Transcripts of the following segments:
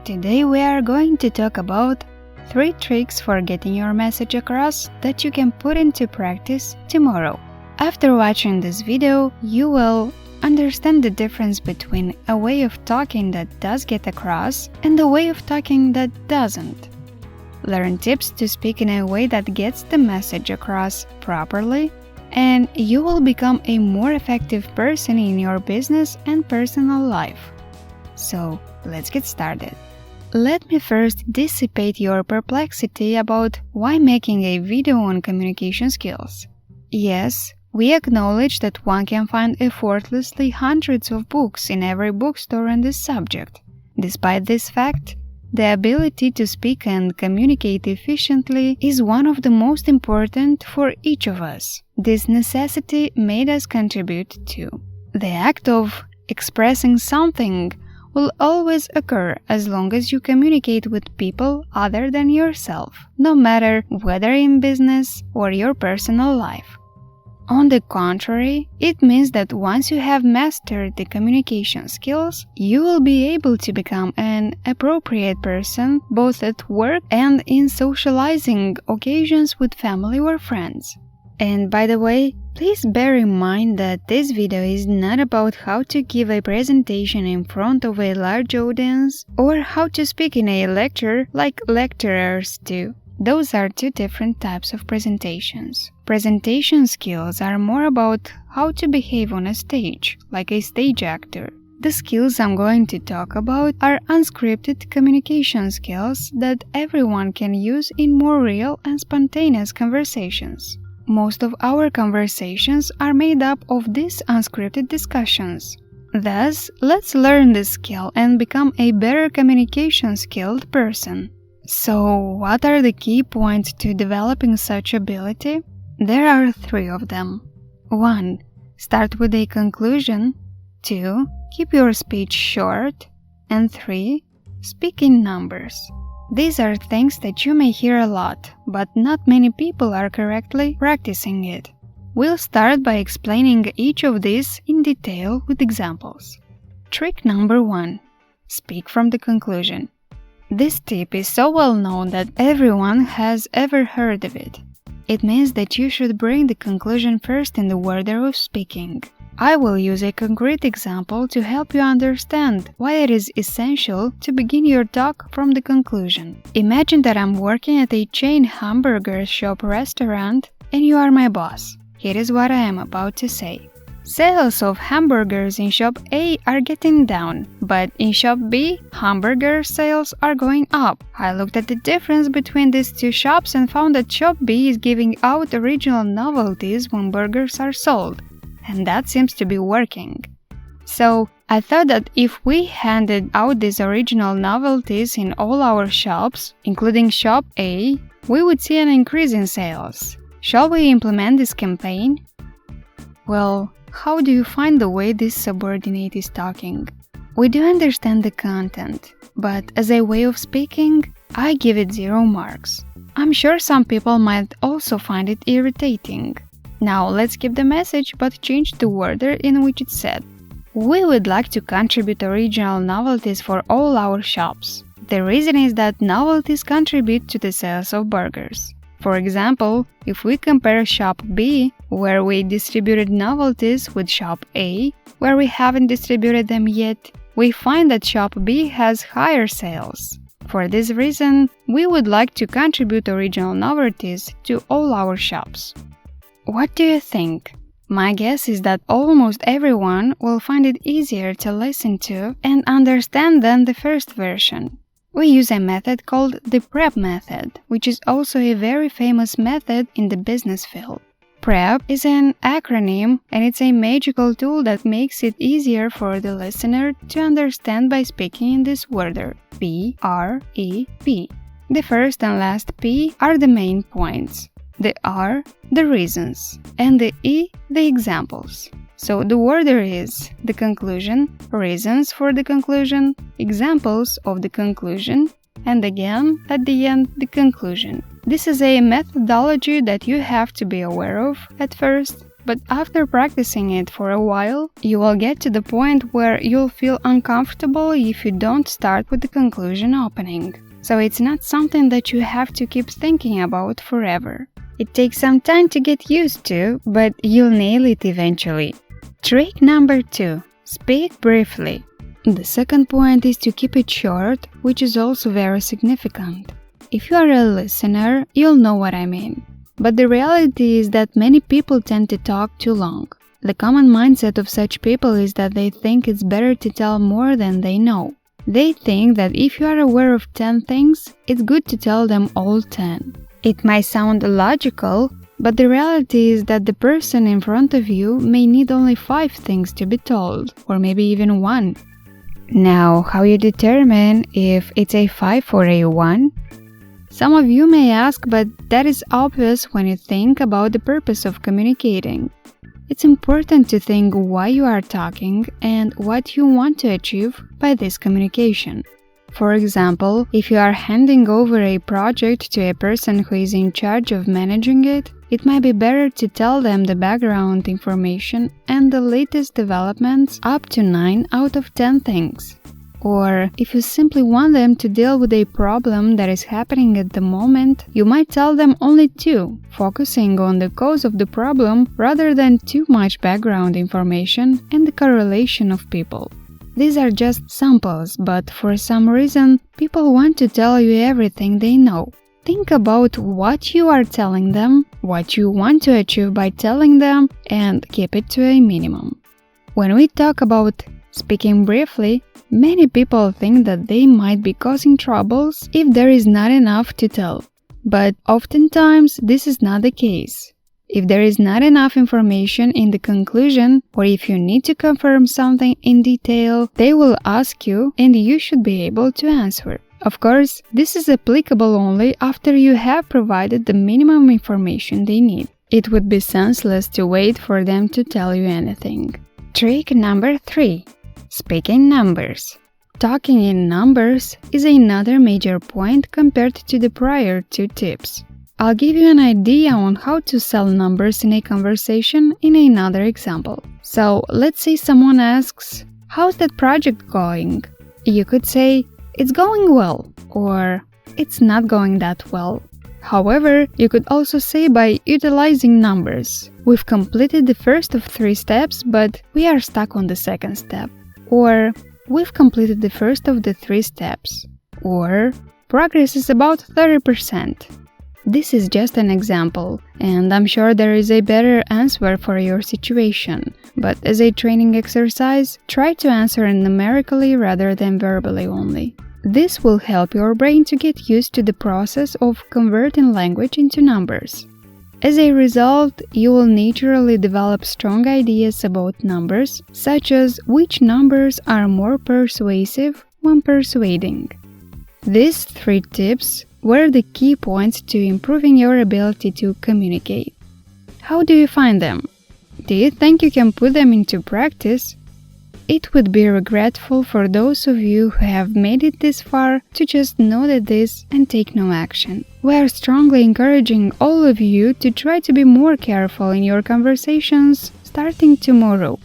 Today we are going to talk about 3 tricks for getting your message across that you can put into practice tomorrow. After watching this video, you will understand the difference between a way of talking that does get across and a way of talking that doesn't. Learn tips to speak in a way that gets the message across properly, and you will become a more effective person in your business and personal life. So, let's get started. Let me first dissipate your perplexity about why making a video on communication skills. Yes, we acknowledge that one can find effortlessly hundreds of books in every bookstore on this subject. Despite this fact, the ability to speak and communicate efficiently is one of the most important for each of us. This necessity made us contribute to. The act of expressing something will always occur as long as you communicate with people other than yourself, no matter whether in business or your personal life. On the contrary, it means that once you have mastered the communication skills, you will be able to become an appropriate person both at work and in socializing occasions with family or friends. And by the way, please bear in mind that this video is not about how to give a presentation in front of a large audience or how to speak in a lecture like lecturers do. Those are 2 different types of presentations. Presentation skills are more about how to behave on a stage, like a stage actor. The skills I'm going to talk about are unscripted communication skills that everyone can use in more real and spontaneous conversations. Most of our conversations are made up of these unscripted discussions. Thus, let's learn this skill and become a better communication skilled person. So, what are the key points to developing such ability? There are 3 of them. 1. Start with a conclusion. 2. Keep your speech short. And 3. Speak in numbers. These are things that you may hear a lot, but not many people are correctly practicing it. We'll start by explaining each of these in detail with examples. Trick number 1. Speak from the conclusion. This tip is so well known that everyone has ever heard of it. It means that you should bring the conclusion first in the order of speaking. I will use a concrete example to help you understand why it is essential to begin your talk from the conclusion. Imagine that I'm working at a chain hamburger shop restaurant and you are my boss. Here is what I am about to say. Sales of hamburgers in shop A are getting down, but in shop B, hamburger sales are going up. I looked at the difference between these 2 shops and found that shop B is giving out original novelties when burgers are sold, and that seems to be working. So, I thought that if we handed out these original novelties in all our shops, including shop A, we would see an increase in sales. Shall we implement this campaign? Well, how do you find the way this subordinate is talking? We do understand the content, but as a way of speaking, I give it 0 marks. I'm sure some people might also find it irritating. Now let's keep the message but change the order in which it's said. We would like to contribute original novelties for all our shops. The reason is that novelties contribute to the sales of burgers. For example, if we compare shop B, where we distributed novelties, with shop A, where we haven't distributed them yet, we find that shop B has higher sales. For this reason, we would like to contribute original novelties to all our shops. What do you think? My guess is that almost everyone will find it easier to listen to and understand than the first version. We use a method called the PrEP method, which is also a very famous method in the business field. PrEP is an acronym and it's a magical tool that makes it easier for the listener to understand by speaking in this order: P-R-E-P. The first and last P are the main points, the R, the reasons, and the E, the examples. So the order is the conclusion, reasons for the conclusion, examples of the conclusion, and again, at the end, the conclusion. This is a methodology that you have to be aware of at first But after practicing it for a while, you will get to the point where you'll feel uncomfortable if you don't start with the conclusion opening. So it's not something that you have to keep thinking about forever. It takes some time to get used to, but you'll nail it eventually. Trick number 2. Speak briefly. The second point is to keep it short, which is also very significant. If you are a listener, you'll know what I mean. But the reality is that many people tend to talk too long. The common mindset of such people is that they think it's better to tell more than they know. They think that if you are aware of 10 things, it's good to tell them all 10. It might sound illogical, but the reality is that the person in front of you may need only 5 things to be told, or maybe even 1. Now, how you determine if it's a 5 or a 1? Some of you may ask, but that is obvious when you think about the purpose of communicating. It's important to think why you are talking and what you want to achieve by this communication. For example, if you are handing over a project to a person who is in charge of managing it, it might be better to tell them the background information and the latest developments up to 9 out of 10 things. Or, if you simply want them to deal with a problem that is happening at the moment, you might tell them only 2, focusing on the cause of the problem rather than too much background information and the correlation of people. These are just samples, but for some reason, people want to tell you everything they know. Think about what you are telling them, what you want to achieve by telling them, and keep it to a minimum. When we talk about speaking briefly, many people think that they might be causing troubles if there is not enough to tell. But oftentimes, this is not the case. If there is not enough information in the conclusion, or if you need to confirm something in detail, they will ask you and you should be able to answer. Of course, this is applicable only after you have provided the minimum information they need. It would be senseless to wait for them to tell you anything. Trick number 3. Speak in numbers. Talking in numbers is another major point compared to the prior 2 tips. I'll give you an idea on how to sell numbers in a conversation in another example. So, let's say someone asks, "How's that project going?" You could say, "It's going well," or "It's not going that well." However, you could also say by utilizing numbers, "We've completed the first of 3 steps, but we are stuck on the second step." Or, "We've completed the first of the 3 steps." Or, "Progress is about 30%. This is just an example, and I'm sure there is a better answer for your situation, but as a training exercise, try to answer numerically rather than verbally only. This will help your brain to get used to the process of converting language into numbers. As a result, you will naturally develop strong ideas about numbers, such as which numbers are more persuasive when persuading. These 3 tips were the key points to improving your ability to communicate. How do you find them? Do you think you can put them into practice? It would be regretful for those of you who have made it this far to just note this and take no action. We are strongly encouraging all of you to try to be more careful in your conversations starting tomorrow.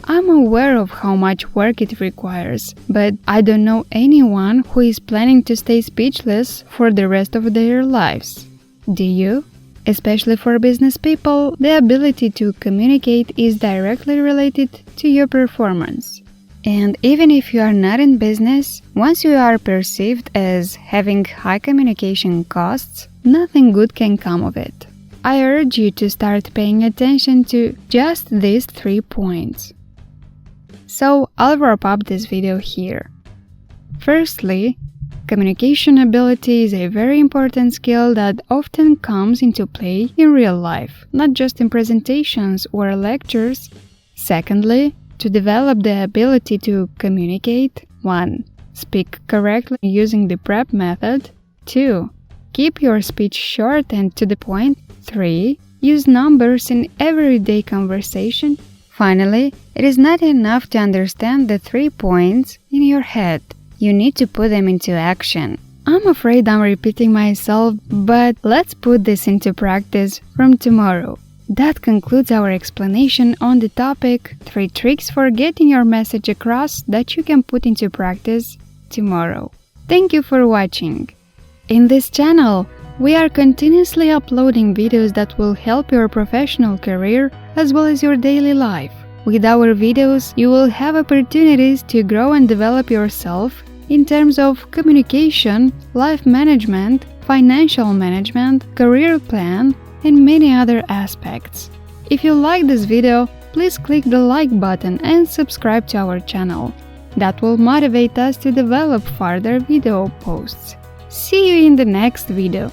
I'm aware of how much work it requires, but I don't know anyone who is planning to stay speechless for the rest of their lives. Do you? Especially for business people, the ability to communicate is directly related to your performance. And even if you are not in business, once you are perceived as having high communication costs, nothing good can come of it. I urge you to start paying attention to just these 3 points. So, I'll wrap up this video here. Firstly, communication ability is a very important skill that often comes into play in real life, not just in presentations or lectures. Secondly, to develop the ability to communicate, 1. Speak correctly using the PrEP method. 2. Keep your speech short and to the point. 3. Use numbers in everyday conversation. Finally, it is not enough to understand the 3 points in your head. You need to put them into action. I'm afraid I'm repeating myself, but let's put this into practice from tomorrow. That concludes our explanation on the topic 3 tricks for getting your message across that you can put into practice tomorrow. Thank you for watching. In this channel, we are continuously uploading videos that will help your professional career as well as your daily life. With our videos, you will have opportunities to grow and develop yourself in terms of communication, life management, financial management, career plan, and many other aspects. If you like this video, please click the like button and subscribe to our channel. That will motivate us to develop further video posts. See you in the next video.